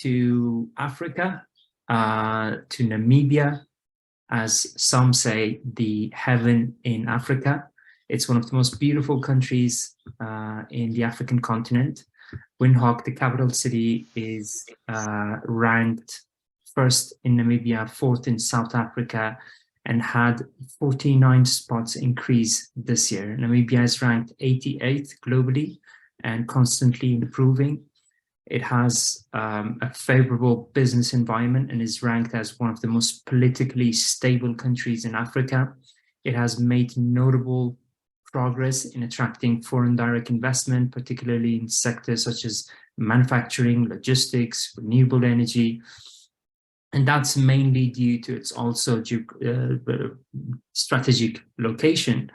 to Africa, to Namibia, as some say, the heaven in Africa. It's one of the most beautiful countries in the African continent. Windhoek, the capital city, is ranked first in Namibia, fourth in South Africa, and had 49 spots increase this year. Namibia is ranked 88th globally and constantly improving. It has a favorable business environment and is ranked as one of the most politically stable countries in Africa. It has made notable progress in attracting foreign direct investment, particularly in sectors such as manufacturing, logistics, renewable energy. And that's mainly due to its also strategic location.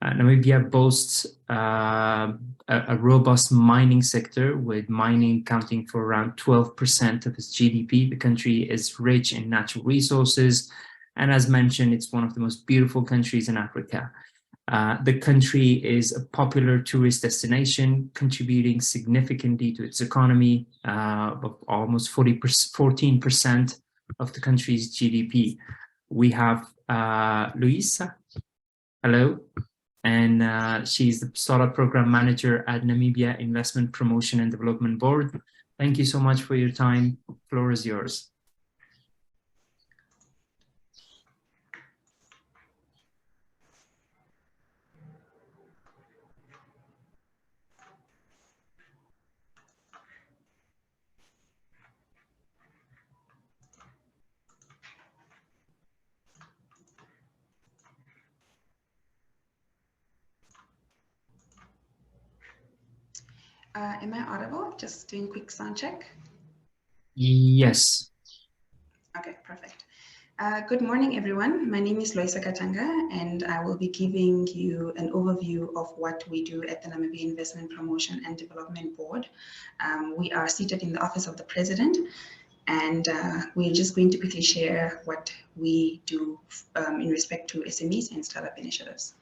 Namibia boasts a robust mining sector, with mining accounting for around 12% of its GDP. The country is rich in natural resources, and as mentioned, it's one of the most beautiful countries in Africa. The country is a popular tourist destination, contributing significantly to its economy, of almost 14% of the country's GDP. We have Luisa, hello, and she's the startup program manager at Namibia Investment Promotion and Development Board. Thank you so much for your time. The floor is yours. Am I audible? Just doing quick sound check. Yes. Okay, perfect. Good morning, everyone. My name is Loisa Katanga, and I will be giving you an overview of what we do at the Namibia Investment Promotion and Development Board. We are seated in the Office of the President, and we're just going to quickly share what we do in respect to SMEs and startup initiatives.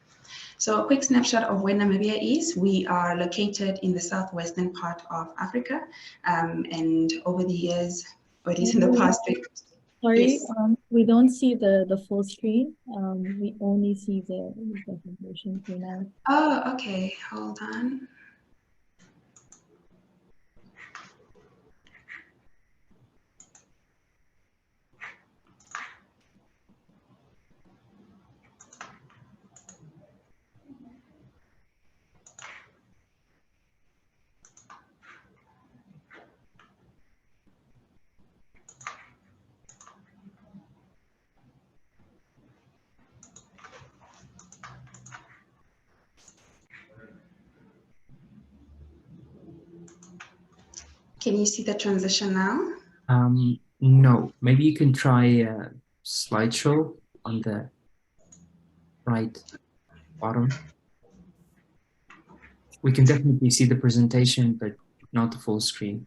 So a quick snapshot of where Namibia is. We are located in the southwestern part of Africa, and over the years, or at least in the past week. Sorry, Yes. we don't see the full screen. We only see the presentation for now. Oh, okay, hold on. Can you see the transition now? No, maybe you can try a slideshow on the right bottom. We can definitely see the presentation, but not the full screen.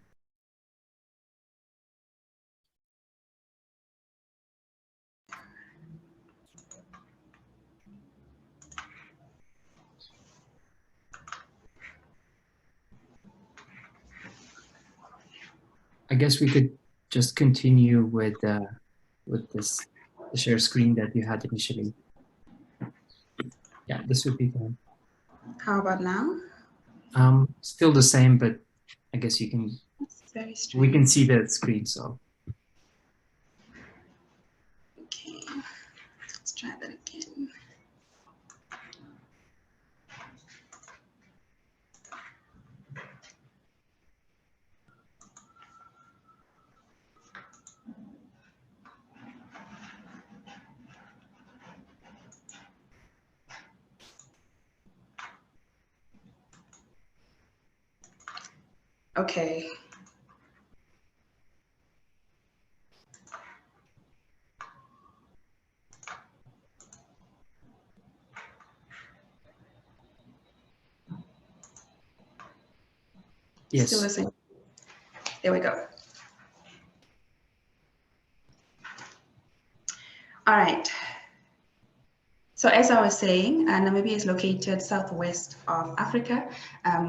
I guess we could just continue with this the share screen that you had initially. Yeah, this would be fine. How about now? Still the same, but I guess you can. That's very strange. We can see the screen, so. Okay, let's try that again. Okay. Yes. Still listening. There we go. All right. So as I was saying, Namibia is located southwest of Africa.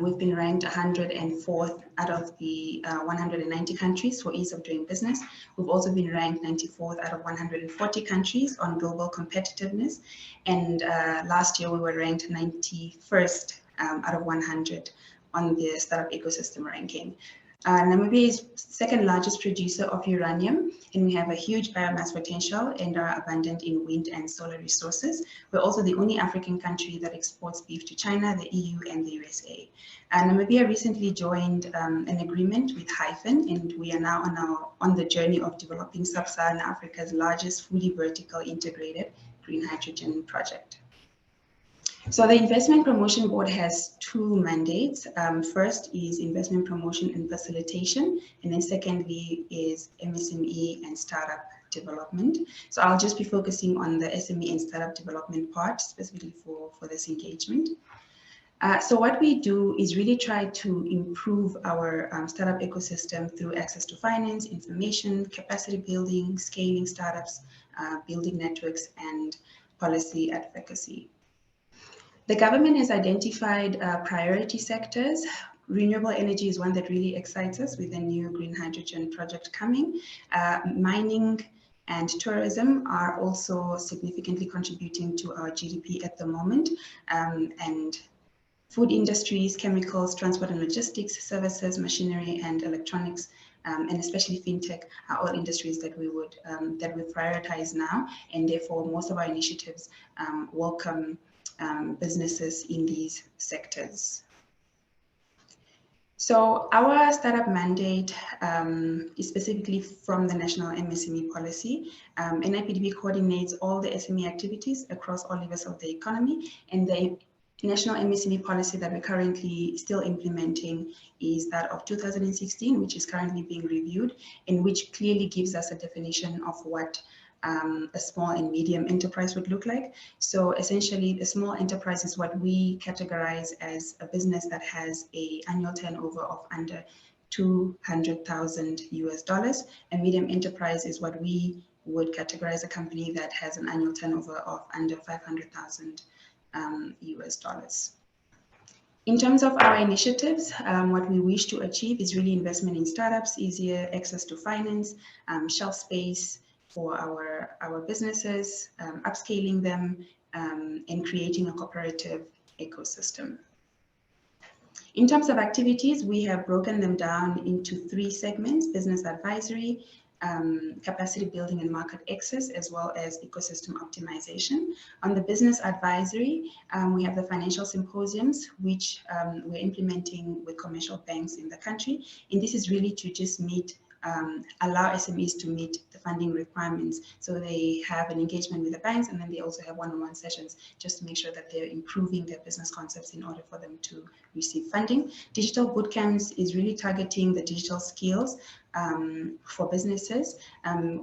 We've been ranked 104th out of the 190 countries for ease of doing business. We've also been ranked 94th out of 140 countries on global competitiveness. And last year we were ranked 91st out of 100 on the startup ecosystem ranking. Namibia is second largest producer of uranium, and we have a huge biomass potential and are abundant in wind and solar resources. We're also the only African country that exports beef to China, the EU, and the USA. Namibia recently joined an agreement with Hyphen, and we are now on the journey of developing sub-Saharan Africa's largest fully vertical integrated green hydrogen project. So the Investment Promotion Board has two mandates. First is investment promotion and facilitation, and then secondly is MSME and startup development. So I'll just be focusing on the SME and startup development part specifically for this engagement. So what we do is really try to improve our startup ecosystem through access to finance, information, capacity building, scaling startups, building networks, and policy advocacy. The government has identified priority sectors. Renewable energy is one that really excites us with the new green hydrogen project coming. Mining and tourism are also significantly contributing to our GDP at the moment. And food industries, chemicals, transport and logistics, services, machinery and electronics, and especially fintech are all industries that we would that we prioritize now, and therefore most of our initiatives welcome businesses in these sectors. So our startup mandate is specifically from the National MSME Policy. NIPDB coordinates all the SME activities across all levels of the economy, and the National MSME Policy that we're currently still implementing is that of 2016, which is currently being reviewed, and which clearly gives us a definition of what a small and medium enterprise would look like. So essentially, a small enterprise is what we categorize as a business that has an annual turnover of under 200,000 US dollars. A medium enterprise is what we would categorize a company that has an annual turnover of under 500,000 US dollars. In terms of our initiatives, what we wish to achieve is really investment in startups, easier access to finance, shelf space for our businesses, upscaling them, and creating a cooperative ecosystem. In terms of activities, we have broken them down into three segments: business advisory, capacity building and market access, as well as ecosystem optimization. On the business advisory, we have the financial symposiums, which we're implementing with commercial banks in the country. And this is really to just allow SMEs to meet the funding requirements. So they have an engagement with the banks, and then they also have one-on-one sessions just to make sure that they're improving their business concepts in order for them to receive funding. Digital bootcamps is really targeting the digital skills for businesses,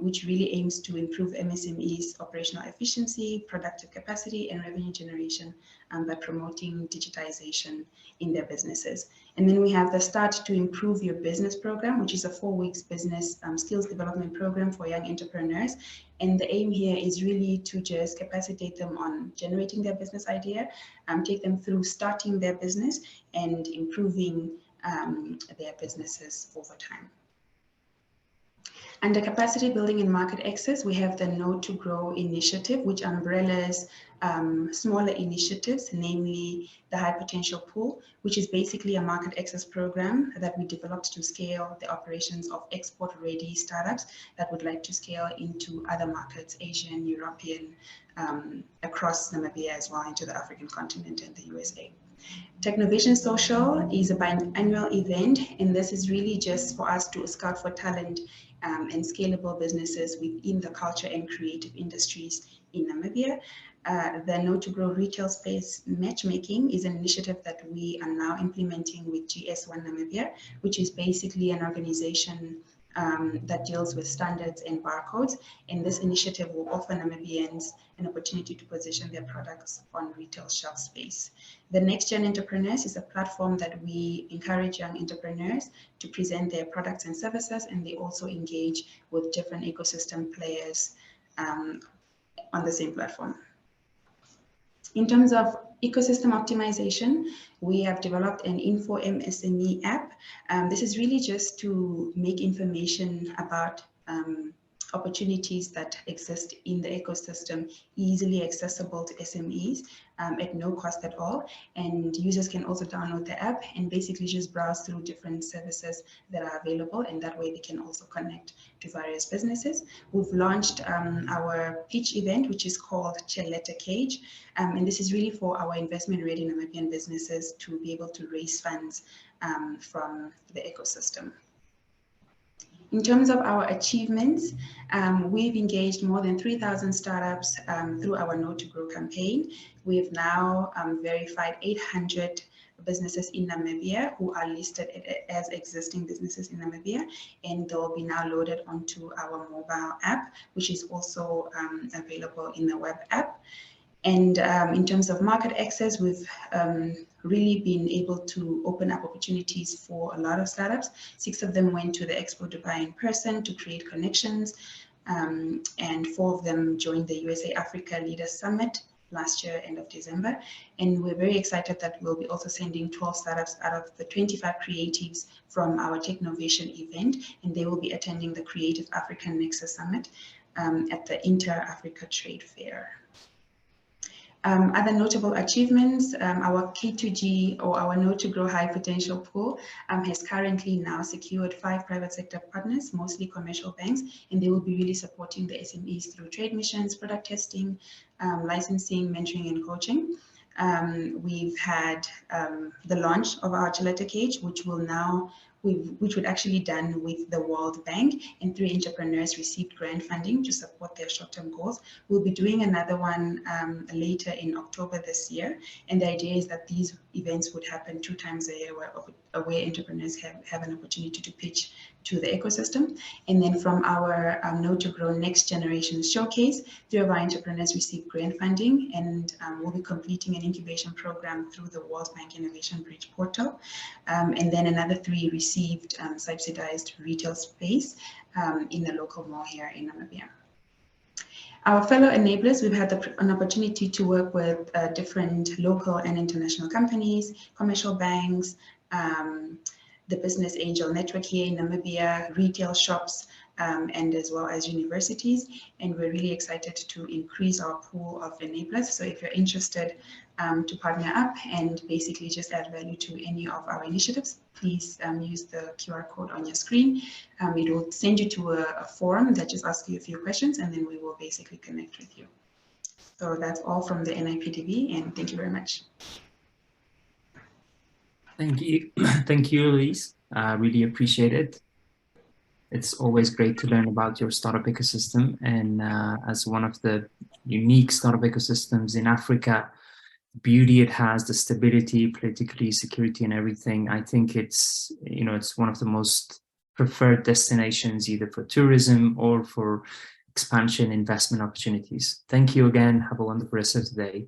which really aims to improve MSMEs' operational efficiency, productive capacity, and revenue generation by promoting digitization in their businesses. And then we have the Start to Improve Your Business program, which is a 4-week business skills development program for young entrepreneurs. And the aim here is really to just capacitate them on generating their business idea, take them through starting their business and improving their businesses over time. Under capacity building and market access, we have the Know to Grow initiative, which umbrellas smaller initiatives, namely the High Potential Pool, which is basically a market access program that we developed to scale the operations of export-ready startups that would like to scale into other markets, Asian, European, across Namibia as well, into the African continent and the USA. Technovision Social is a biannual event, and this is really just for us to scout for talent and scalable businesses within the culture and creative industries in Namibia. The Know to Grow retail space matchmaking is an initiative that we are now implementing with GS1 Namibia, which is basically an organization that deals with standards and barcodes. And this initiative will offer Namibians an opportunity to position their products on retail shelf space. The Next Gen Entrepreneurs is a platform that we encourage young entrepreneurs to present their products and services, and they also engage with different ecosystem players on the same platform. In terms of ecosystem optimization, we have developed an Info MSME app. This is really just to make information about opportunities that exist in the ecosystem easily accessible to SMEs at no cost at all. And users can also download the app and basically just browse through different services that are available, and that way they can also connect to various businesses. We've launched our pitch event, which is called Cheleta Cage, and this is really for our investment-ready Namibian businesses to be able to raise funds from the ecosystem. In terms of our achievements, we've engaged more than 3,000 startups through our Know to Grow campaign. We have now verified 800 businesses in Namibia who are listed as existing businesses in Namibia, and they'll be now loaded onto our mobile app, which is also available in the web app. And in terms of market access, we've really been able to open up opportunities for a lot of startups. 6 of them went to the Expo Dubai in person to create connections, and 4 of them joined the USA Africa Leaders Summit last year, end of December. And we're very excited that we'll be also sending 12 startups out of the 25 creatives from our Technovation event, and they will be attending the Creative African Nexus Summit at the Inter-Africa Trade Fair. Other notable achievements, our K2G, or our Know to Grow High Potential Pool, has currently now secured 5 private sector partners, mostly commercial banks, and they will be really supporting the SMEs through trade missions, product testing, licensing, mentoring, and coaching. We've had the launch of our Cheleta Cage, which was actually done with the World Bank, and 3 entrepreneurs received grant funding to support their short-term goals. We'll be doing another one later in October this year, and the idea is that these events would happen 2 times a year, where entrepreneurs have an opportunity to pitch to the ecosystem. And then from our Know to Grow Next Generation Showcase, 3 of our entrepreneurs received grant funding, and we'll be completing an incubation program through the World Bank Innovation Bridge portal. And then another 3 received subsidized retail space in the local mall here in Namibia. Our fellow enablers, we've had an opportunity to work with different local and international companies, commercial banks, the Business Angel Network here in Namibia, retail shops, and as well as universities. And we're really excited to increase our pool of enablers. So if you're interested to partner up and basically just add value to any of our initiatives, please use the QR code on your screen. It will send you to a forum that just asks you a few questions, and then we will basically connect with you. So that's all from the NIPDB, and thank you very much. Thank you. Thank you, Louise. I really appreciate it. It's always great to learn about your startup ecosystem, and as one of the unique startup ecosystems in Africa, the beauty it has, the stability, politically, security, and everything. I think it's, it's one of the most preferred destinations, either for tourism or for expansion investment opportunities. Thank you again. Have a wonderful rest of the day.